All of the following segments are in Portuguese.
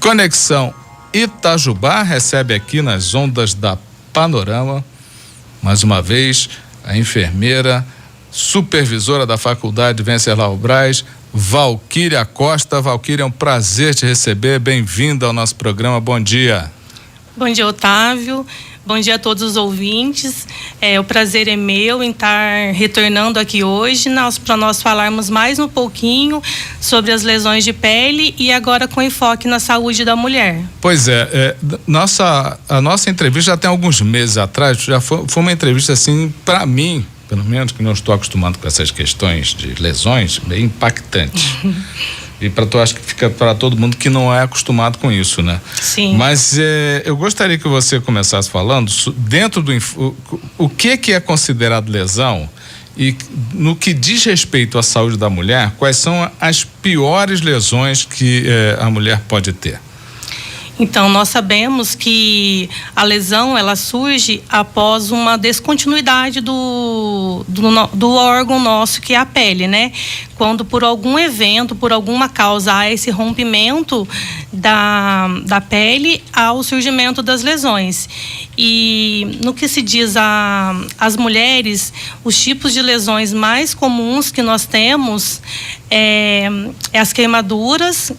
Conexão Itajubá recebe aqui nas ondas da Panorama, mais uma vez, a enfermeira, supervisora da Faculdade Venceslau Braz, Valquíria Costa. Valquíria, é um prazer te receber, bem-vinda ao nosso programa, bom dia. Bom dia, Otávio. Bom dia a todos os ouvintes. O prazer é meu em estar retornando aqui hoje para nós falarmos mais um pouquinho sobre as lesões de pele e agora com enfoque na saúde da mulher. Pois a nossa entrevista já tem alguns meses atrás, já foi uma entrevista assim, para mim, pelo menos, que não estou acostumado com essas questões de lesões, bem impactante. E acho que fica para todo mundo que não é acostumado com isso, né? Sim. Mas eu gostaria que você começasse falando dentro do o que é considerado lesão e no que diz respeito à saúde da mulher, quais são as piores lesões que a mulher pode ter? Então, nós sabemos que a lesão, ela surge após uma descontinuidade do órgão nosso, que é a pele, né? Quando por algum evento, por alguma causa, há esse rompimento da pele, há o surgimento das lesões. E no que se diz às mulheres, os tipos de lesões mais comuns que nós temos é as queimaduras.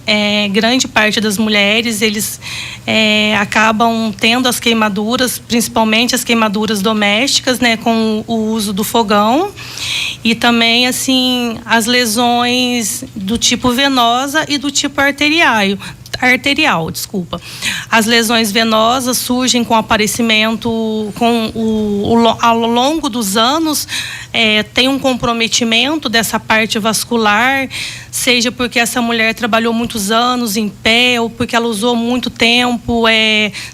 Grande parte das mulheres, eles acabam tendo as queimaduras, principalmente as queimaduras domésticas, né, com o uso do fogão. E também, assim, as lesões do tipo venosa e do tipo arterial. As lesões venosas surgem com aparecimento, ao longo dos anos, tem um comprometimento dessa parte vascular, seja porque essa mulher trabalhou muitos anos em pé, ou porque ela usou muito tempo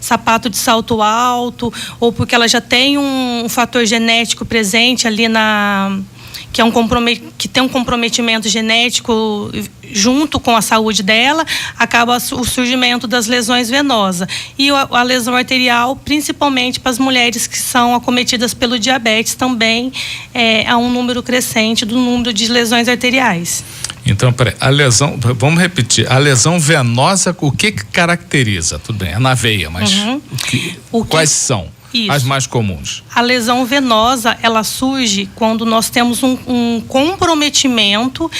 sapato de salto alto, ou porque ela já tem um fator genético presente ali que tem um comprometimento genético junto com a saúde dela, acaba o surgimento das lesões venosas. E a lesão arterial, principalmente para as mulheres que são acometidas pelo diabetes, também há um número crescente do número de lesões arteriais. Então, peraí, vamos repetir, a lesão venosa, o que caracteriza? Tudo bem, é na veia, mas quais são? Isso. As mais comuns. A lesão venosa, ela surge quando nós temos um comprometimento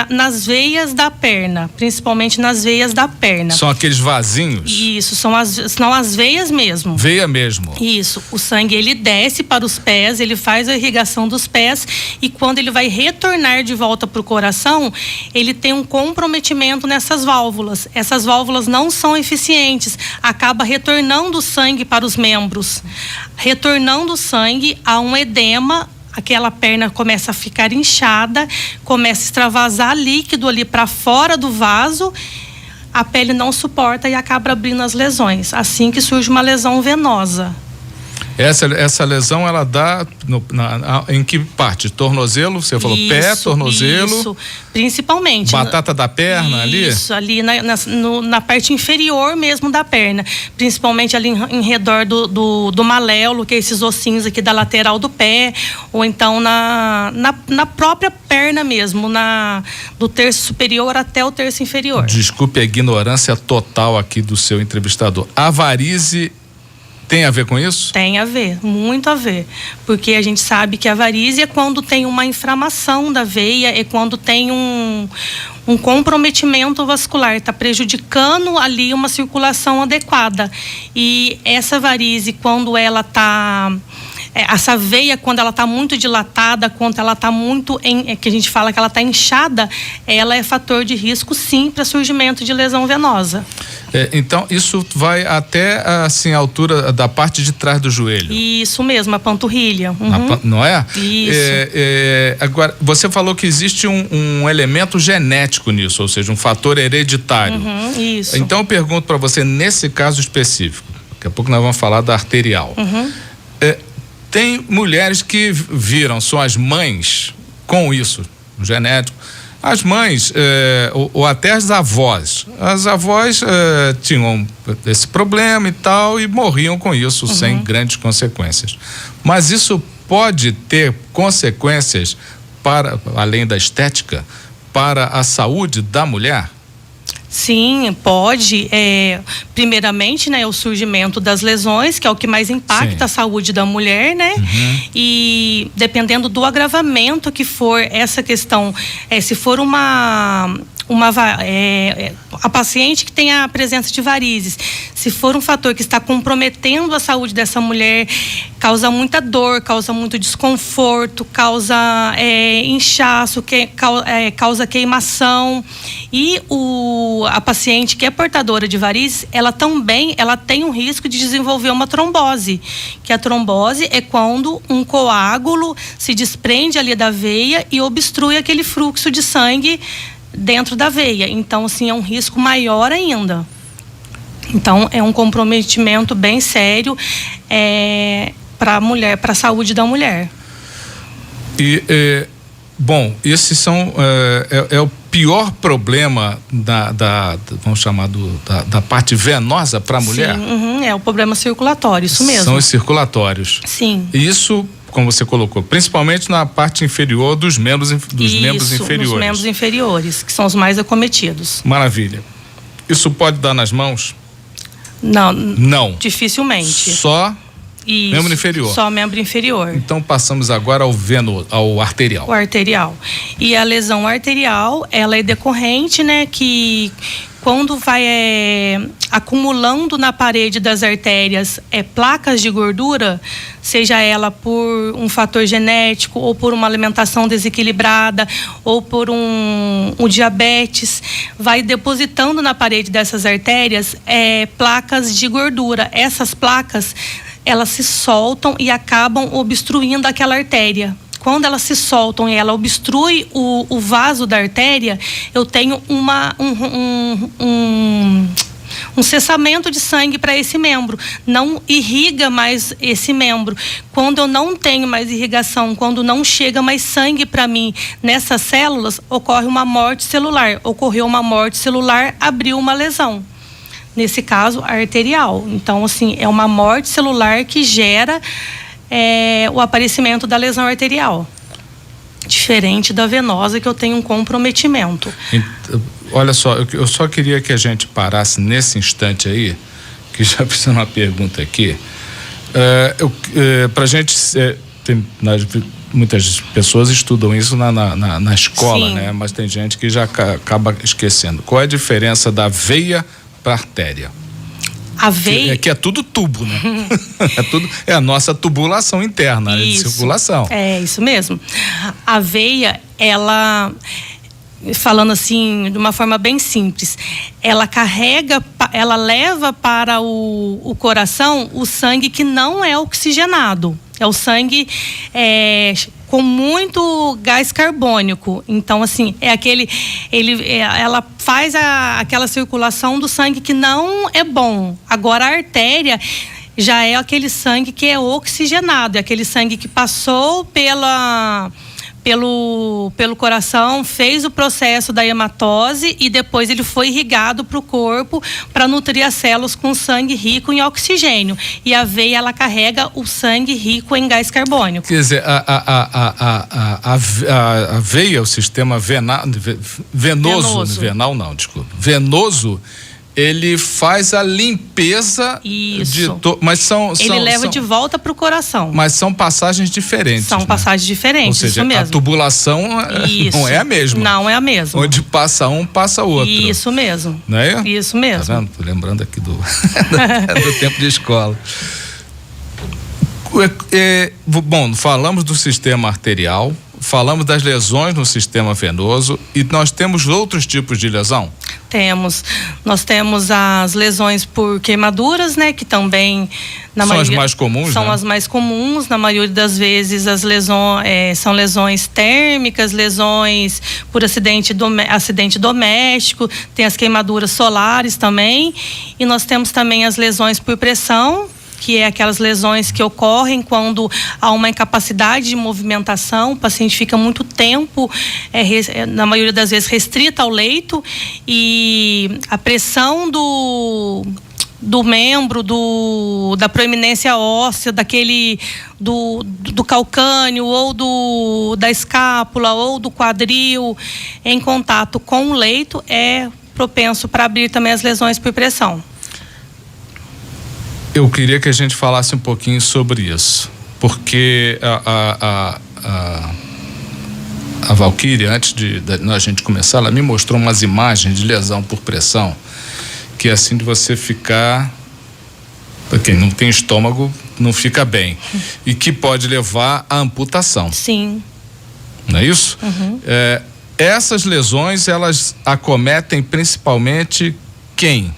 nas veias da perna, principalmente nas veias da perna. São aqueles vasinhos? Isso, são as veias mesmo. Veia mesmo. Isso, o sangue ele desce para os pés, ele faz a irrigação dos pés e quando ele vai retornar de volta para o coração, ele tem um comprometimento nessas válvulas. Essas válvulas não são eficientes, acaba retornando o sangue para os membros. Retornando o sangue, há um edema, aquela perna começa a ficar inchada, começa a extravasar líquido ali para fora do vaso, a pele não suporta e acaba abrindo as lesões. Assim que surge uma lesão venosa. Essa lesão, ela dá em que parte? Tornozelo? Você falou pé, tornozelo? Isso, principalmente. Batata da perna ali? Isso, ali na parte inferior mesmo da perna. Principalmente ali em redor do maléolo, que é esses ossinhos aqui da lateral do pé. Ou então na própria perna mesmo, do terço superior até o terço inferior. Desculpe a ignorância total aqui do seu entrevistador. A varíze tem a ver com isso? Tem a ver, muito a ver. Porque a gente sabe que a varíze é quando tem uma inflamação da veia, é quando tem um comprometimento vascular, está prejudicando ali uma circulação adequada. E essa varíze, quando ela está... essa veia, quando ela está muito dilatada, quando ela está muito, que a gente fala que ela está inchada, ela é fator de risco, sim, para surgimento de lesão venosa. Então, isso vai até, assim, a altura da parte de trás do joelho? Isso mesmo, a panturrilha. Uhum. Não é? Isso. Agora, você falou que existe um elemento genético nisso, ou seja, um fator hereditário. Uhum, isso. Então, eu pergunto para você, nesse caso específico, daqui a pouco nós vamos falar da arterial. Uhum. Tem mulheres que viram suas mães com isso, genético. As mães, ou até as avós. As avós tinham esse problema e tal, e morriam com isso, sem grandes consequências. Mas isso pode ter consequências, além da estética, para a saúde da mulher? Sim, pode. Primeiramente, né, o surgimento das lesões, que é o que mais impacta a saúde da mulher, né? E dependendo do agravamento que for essa questão, se for a paciente que tem a presença de varizes, se for um fator que está comprometendo a saúde dessa mulher, causa muita dor, causa muito desconforto, causa inchaço, causa queimação. E a paciente que é portadora de varizes, ela tem um risco de desenvolver uma trombose, que a trombose é quando um coágulo se desprende ali da veia e obstrui aquele fluxo de sangue dentro da veia. Então, assim, é um risco maior ainda. Então, é um comprometimento bem sério para a mulher, para a saúde da mulher. Bom, esses são o pior problema vamos chamar da parte venosa para a mulher? Sim, é o problema circulatório, isso mesmo. São os circulatórios. Sim. E isso, como você colocou, principalmente na parte inferior dos membros inferiores. Dos membros inferiores, que são os mais acometidos. Maravilha. Isso pode dar nas mãos? Não. Dificilmente. Só isso, membro inferior. Só membro inferior. Então passamos agora ao arterial. O arterial. E a lesão arterial, ela é decorrente, né, que quando vai acumulando na parede das artérias placas de gordura, seja ela por um fator genético, ou por uma alimentação desequilibrada, ou por um diabetes, vai depositando na parede dessas artérias placas de gordura. Essas placas, elas se soltam e acabam obstruindo aquela artéria. Quando elas se soltam e ela obstrui o vaso da artéria, eu tenho um cessamento de sangue para esse membro. Não irriga mais esse membro. Quando eu não tenho mais irrigação, quando não chega mais sangue para mim nessas células, ocorre uma morte celular. Ocorreu uma morte celular, abriu uma lesão. Nesse caso, arterial. Então, assim, é uma morte celular que gera o aparecimento da lesão arterial. Diferente da venosa, que eu tenho um comprometimento. Olha só, eu só queria que a gente parasse nesse instante aí, que já fiz uma pergunta aqui. Pra gente, muitas pessoas estudam isso na escola, né? Mas tem gente que já acaba esquecendo. Qual é a diferença da veia para artéria? A veia... Que é tudo tubo, né? É a nossa tubulação interna, de circulação. É isso mesmo. A veia, ela, falando assim de uma forma bem simples, ela leva para o coração o sangue que não é oxigenado. É o sangue com muito gás carbônico. Então, assim, ela faz aquela circulação do sangue que não é bom. Agora, a artéria já é aquele sangue que é oxigenado, é aquele sangue que passou pelo coração, fez o processo da hematose e depois ele foi irrigado para o corpo para nutrir as células com sangue rico em oxigênio. E a veia, ela carrega o sangue rico em gás carbônico. Quer dizer, a veia, o sistema venoso, ele faz a limpeza. Isso. Mas ele leva de volta para o coração. Mas são passagens diferentes. São passagens diferentes, ou seja, isso mesmo. A tubulação não é a mesma. Não é a mesma. Onde passa um, passa outro. Isso mesmo. Não é? Isso mesmo. Tá vendo? Tô lembrando aqui do tempo de escola. Bom, falamos do sistema arterial, falamos das lesões no sistema venoso e nós temos outros tipos de lesão? Nós temos as lesões por queimaduras, né, que também são as mais comuns, são, né? As mais comuns, na maioria das vezes as lesões são lesões térmicas, lesões por acidente doméstico, tem as queimaduras solares também, e nós temos também as lesões por pressão, que é aquelas lesões que ocorrem quando há uma incapacidade de movimentação, o paciente fica muito tempo, na maioria das vezes, restrito ao leito, e a pressão do membro, da proeminência óssea, do calcâneo, ou da escápula, ou do quadril, em contato com o leito, propenso para abrir também as lesões por pressão. Eu queria que a gente falasse um pouquinho sobre isso, porque a Valquíria, antes de a gente começar, ela me mostrou umas imagens de lesão por pressão, que é assim de você ficar, para quem não tem estômago, não fica bem, e que pode levar à amputação. Sim. Não é isso? Essas lesões, elas acometem principalmente quem?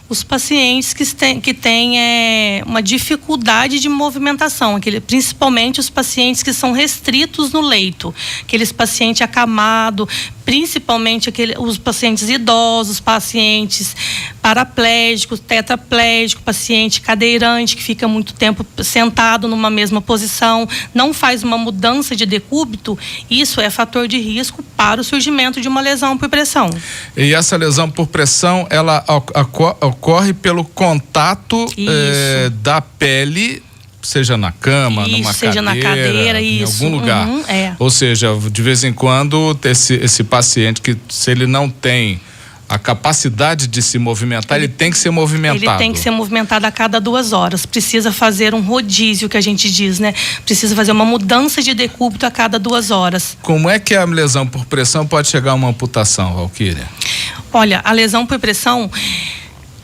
Os pacientes que têm uma dificuldade de movimentação, principalmente os pacientes que são restritos no leito, aqueles pacientes acamados, principalmente os pacientes idosos, pacientes paraplégicos, tetraplégicos, paciente cadeirante que fica muito tempo sentado numa mesma posição, não faz uma mudança de decúbito, isso é fator de risco para o surgimento de uma lesão por pressão. E essa lesão por pressão, ela ocorre pelo contato da pele, seja na cama, numa seja na cadeira, em algum lugar. Ou seja, de vez em quando, esse paciente que, se ele não tem a capacidade de se movimentar, ele tem que ser movimentado. Ele tem que ser movimentado a cada 2 horas. Precisa fazer um rodízio, que a gente diz, né? Precisa fazer uma mudança de decúbito a cada 2 horas. Como é que a lesão por pressão pode chegar a uma amputação, Valquíria? Olha, a lesão por pressão,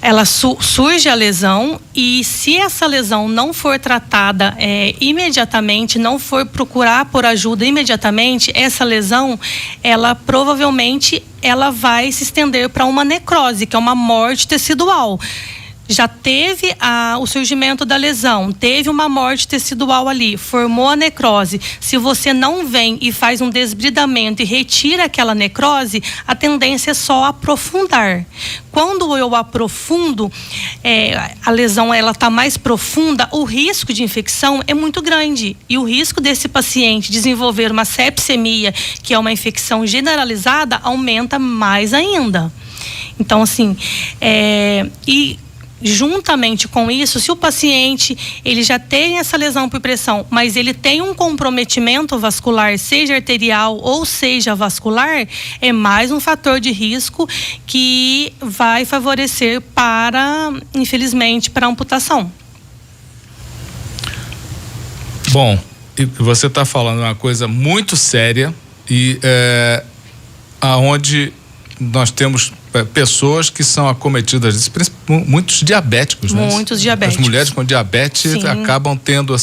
ela surge a lesão, e se essa lesão não for tratada imediatamente, não for procurar por ajuda imediatamente, essa lesão, ela provavelmente vai se estender para uma necrose, que é uma morte tecidual. Já teve o surgimento da lesão, teve uma morte tecidual ali, formou a necrose. Se você não vem e faz um desbridamento e retira aquela necrose, a tendência é só aprofundar. Quando eu aprofundo, a lesão está mais profunda, o risco de infecção é muito grande. E o risco desse paciente desenvolver uma sepsemia, que é uma infecção generalizada, aumenta mais ainda. Então, assim, juntamente com isso, se o paciente ele já tem essa lesão por pressão, mas ele tem um comprometimento vascular, seja arterial ou seja vascular, é mais um fator de risco que vai favorecer infelizmente, para a amputação. Bom, você está falando uma coisa muito séria e aonde nós temos pessoas que são acometidas, muitos diabéticos, né? Muitos diabéticos. As mulheres com diabetes acabam tendo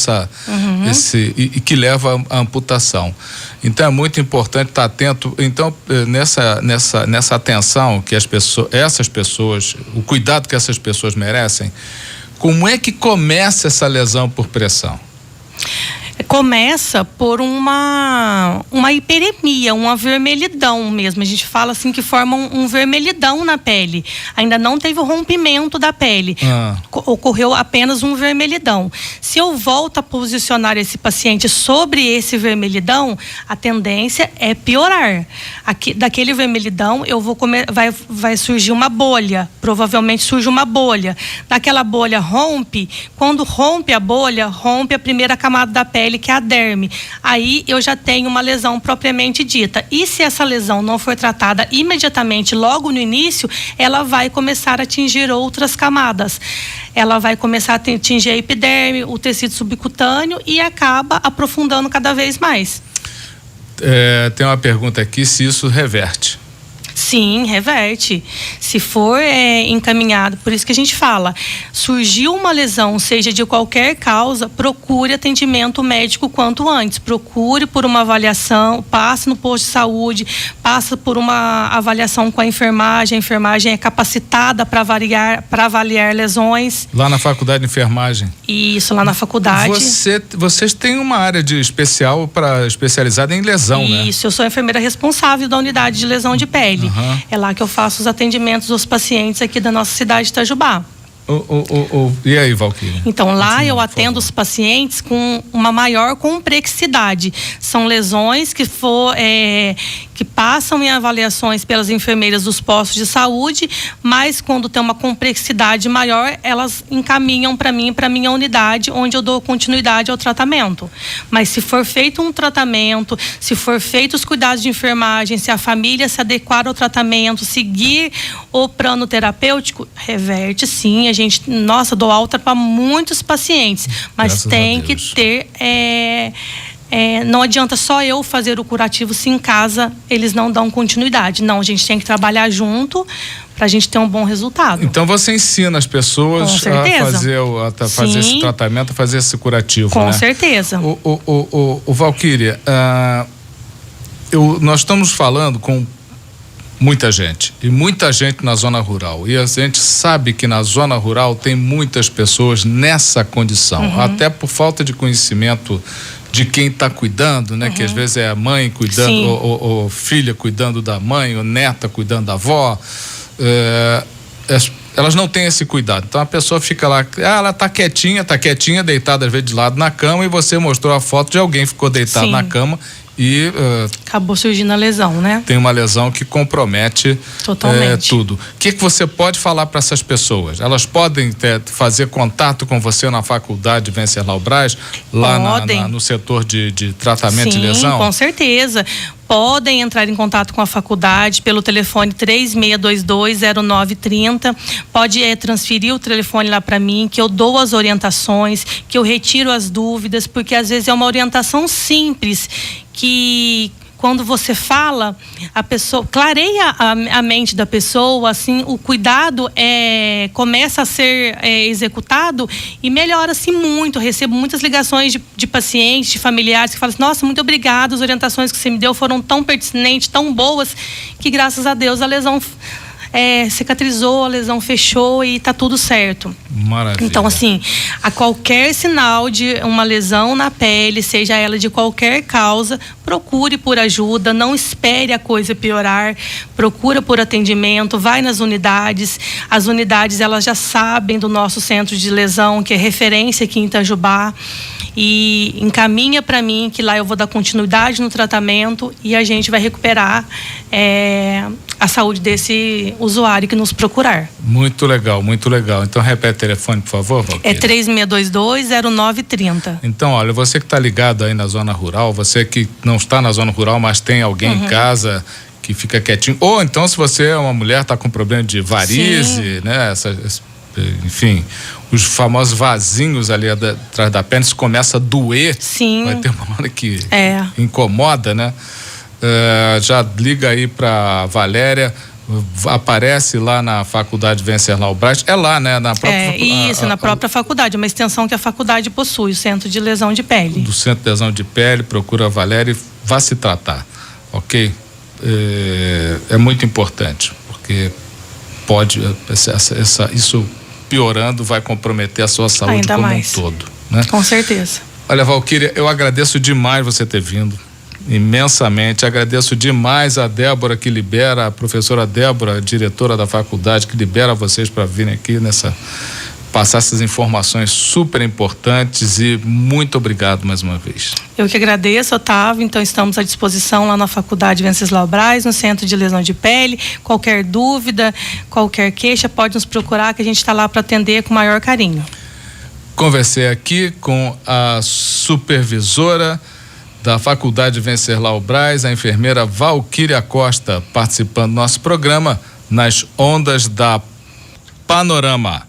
e que leva à amputação. Então é muito importante estar atento. Então, nessa atenção que essas pessoas, o cuidado que essas pessoas merecem, como é que começa essa lesão por pressão? Começa por uma hiperemia, uma vermelhidão mesmo. A gente fala assim que forma um vermelhidão na pele. Ainda não teve o rompimento da pele. Ocorreu apenas um vermelhidão. Se eu volto a posicionar esse paciente sobre esse vermelhidão, a tendência é piorar. Daquele vermelhidão, vai surgir uma bolha. Provavelmente surge uma bolha. Daquela bolha rompe. Quando rompe a bolha, rompe a primeira camada da pele, que é a derme. Aí eu já tenho uma lesão propriamente dita. E se essa lesão não for tratada imediatamente, logo no início, ela vai começar a atingir outras camadas. Ela vai começar a atingir a epiderme, o tecido subcutâneo e acaba aprofundando cada vez mais. Tem uma pergunta aqui, se isso reverte. Sim, reverte. Se for encaminhado, por isso que a gente fala, surgiu uma lesão, seja de qualquer causa, procure atendimento médico quanto antes. Procure por uma avaliação, passe no posto de saúde, passe por uma avaliação com a enfermagem. A enfermagem é capacitada para avaliar lesões. Lá na faculdade de enfermagem? Isso, lá na faculdade. Vocês têm uma área especializada em lesão, né? Isso, eu sou a enfermeira responsável da unidade de lesão de pele. É lá que eu faço os atendimentos dos pacientes aqui da nossa cidade de Itajubá. E aí, Valquíria? Então, lá eu atendo os pacientes com uma maior complexidade. São lesões que passam em avaliações pelas enfermeiras dos postos de saúde, mas quando tem uma complexidade maior, elas encaminham para mim, para minha unidade, onde eu dou continuidade ao tratamento. Mas se for feito um tratamento, se for feito os cuidados de enfermagem, se a família se adequar ao tratamento, seguir o plano terapêutico, reverte sim. A gente, dou alta para muitos pacientes, mas Graças tem a que Deus. ter... não adianta só eu fazer o curativo se em casa eles não dão continuidade. Não, a gente tem que trabalhar junto para a gente ter um bom resultado. Então você ensina as pessoas Com certeza. a fazer esse tratamento, a fazer esse curativo, Com né? certeza. O Valquíria, nós estamos falando com muita gente, e muita gente na zona rural, e a gente sabe que na zona rural tem muitas pessoas nessa condição, até por falta de conhecimento de quem está cuidando, né? Que às vezes é a mãe cuidando, ou filha cuidando da mãe, ou neta cuidando da avó. Elas não têm esse cuidado. Então a pessoa fica lá, ela tá quietinha, deitada às vezes de lado na cama, e você mostrou a foto de alguém que ficou deitado na cama e acabou surgindo a lesão, né? Tem uma lesão que compromete totalmente tudo. O que você pode falar para essas pessoas? Elas podem fazer contato com você na faculdade Venceslau Braz, lá no setor de tratamento de lesão? Sim, com certeza. Podem entrar em contato com a faculdade pelo telefone 36220930. Pode transferir o telefone lá para mim, que eu dou as orientações, que eu retiro as dúvidas, porque às vezes é uma orientação simples que quando você fala, a pessoa clareia a mente da pessoa, assim, o cuidado começa a ser executado e melhora-se muito. Eu recebo muitas ligações de pacientes, de familiares que falam assim, nossa, muito obrigada, as orientações que você me deu foram tão pertinentes, tão boas, que graças a Deus a lesão cicatrizou, a lesão fechou e tá tudo certo. Maravilha. Então, assim, a qualquer sinal de uma lesão na pele, seja ela de qualquer causa, procure por ajuda, não espere a coisa piorar, procura por atendimento, vai nas unidades. As unidades, elas já sabem do nosso centro de lesão, que é referência aqui em Itajubá, e encaminha para mim, que lá eu vou dar continuidade no tratamento e a gente vai recuperar a saúde desse usuário que nos procurar. Muito legal, muito legal. Então repete o telefone, por favor, Valquíria. É 36220930. Então, olha, você que está ligado aí na zona rural, você que não está na zona rural, mas tem alguém em casa que fica quietinho, ou então se você é uma mulher, está com problema de varize, né? Enfim, os famosos vasinhos ali atrás da perna, isso começa a doer. Sim. Vai ter uma hora que incomoda, né? Já liga aí para Valéria, aparece lá na faculdade Venceslau Braz, lá, né? Na própria, na própria faculdade, uma extensão que a faculdade possui, o Centro de Lesão de Pele. Do Centro de Lesão de Pele, procura a Valéria e vá se tratar, ok? É muito importante, porque pode, isso piorando vai comprometer a sua saúde ainda como mais. Um todo, né? Com certeza. Olha, Valquíria, eu agradeço demais você ter vindo, imensamente. Agradeço demais a Débora que libera, a professora Débora, diretora da faculdade, que libera vocês para virem aqui passar essas informações super importantes, e muito obrigado mais uma vez. Eu que agradeço, Otávio. Então estamos à disposição lá na faculdade Venceslau Braz, no Centro de Lesão de Pele. Qualquer dúvida, qualquer queixa, pode nos procurar, que a gente está lá para atender com o maior carinho. Conversei aqui com a supervisora da faculdade Venceslau Braz, a enfermeira Valquíria Costa, participando do nosso programa nas ondas da Panorama.